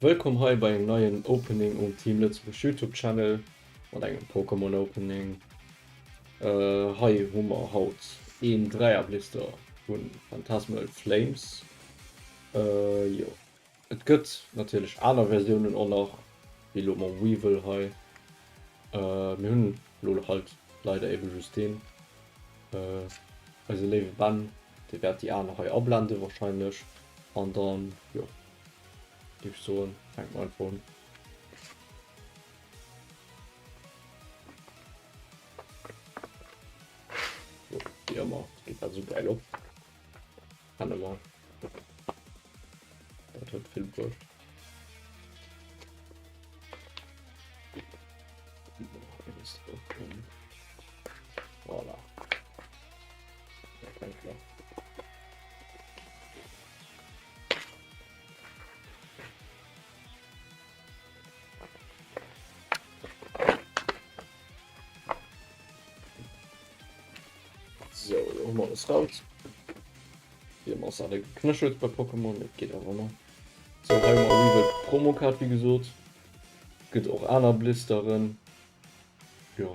Willkommen hier beim neuen Opening und Team Lützburg YouTube Channel und einem Pokémon Opening. Hier haben wir heute einen Dreierblister von Phantasmal Flames. Ja. Es gibt natürlich andere Versionen auch noch, wie Loma Weevil hier. Wir haben halt leider eben just den. Also Level Bann, die wird die andere hier ablanden wahrscheinlich. Und dann, ja. Gib so ein, fängt mal von. So, wie immer, geht also geil auf. Kann immer. Das wird viel Burst. Voilà. Ja, kein klar. So, holen wir das raus. Wir haben auch alle geknöchelt bei Pokémon, das geht aber noch. So, haben wir Weevil Promocard, wie gesagt. Gibt auch andere Blisterin. Ja.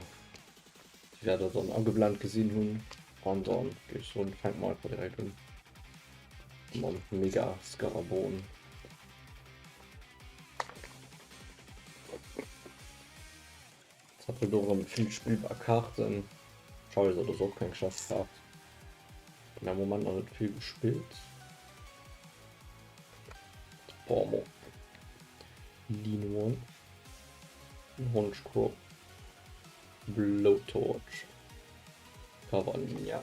Die werden dann angebrannt gesehen haben. Und dann geht es so ein Fangmal direkt hin. Man mega Skarabon. Jetzt hat er doch viel spielbare Karten. Schau, dass er das auch kein geschafft hat. In dem Moment noch nicht viel gespielt. Bormo. Lin원. Honchkrow. Blowtorch. Cavagna.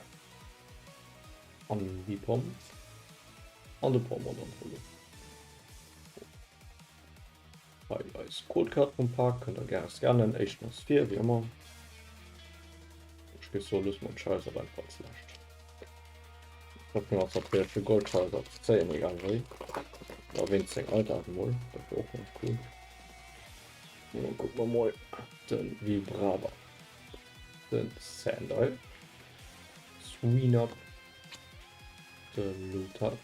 Ambipom. Und der Pommer dann holen. Als Codecard vom Park könnt ihr gerne scannen. Echt noch 4, wie immer. Ich gehe so los, mein Scheiß aber einfach slash. Ich hab mir auch so für Goldscheiß auf 10, egal wie. Aber wenn es Alter haben will, das wäre auch ganz cool. Und dann gucken wir mal den Vibrava. Den Sandile. Sweenup. Den Lutat.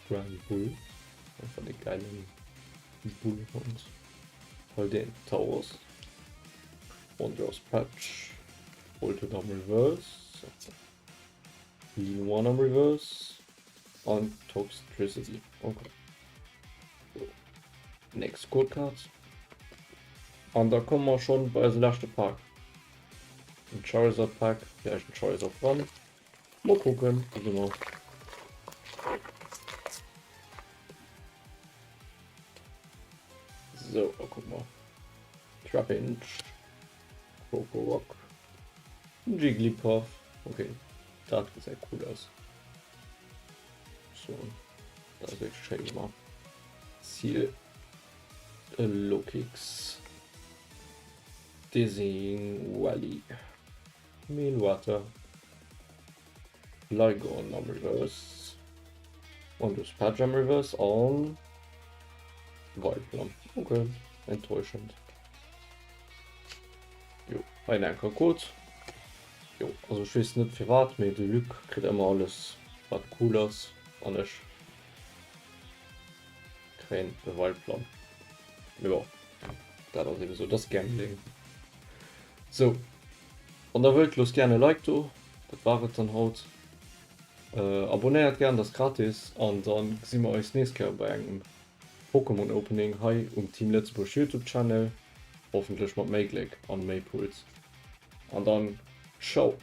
Grand Bull. Einfach die geilen Bull von uns. Voll den Taurus. Und Joss Patch. Voltodam Reverse. Linwana Reverse. Und Toxtricity. Okay. So. Next Code Card. Und da kommen wir schon bei der letzten Pack. Ein Charizard Pack. Ja, ist ein Charizard dran. Mal gucken. Genau. So, guck mal. Trapinch. Rock. Jigglypuff. Okay. Das sieht sehr cool aus. So. Das ist echt schön gemacht. Ziel. Lokix. Dizzying Wally. Meanwater. Lygon am Reverse. Und das Pajam Reverse on Wildplum. Okay, enttäuschend. Jo, ein Anker kurz. Jo, also ich weiß nicht für was, mit der Lück kriegt immer alles was Cooles. Und ich kein Wildplum. Ja, da ist eben so das Gambling. So, und da wollt los gerne Like du, das war es dann halt. Abonniert gerne das gratis und dann sehen wir euch nächstes Mal bei einem Pokémon Opening hier Team Lützburg YouTube Channel. Hoffentlich mit Make und Maypuls. Und dann ciao.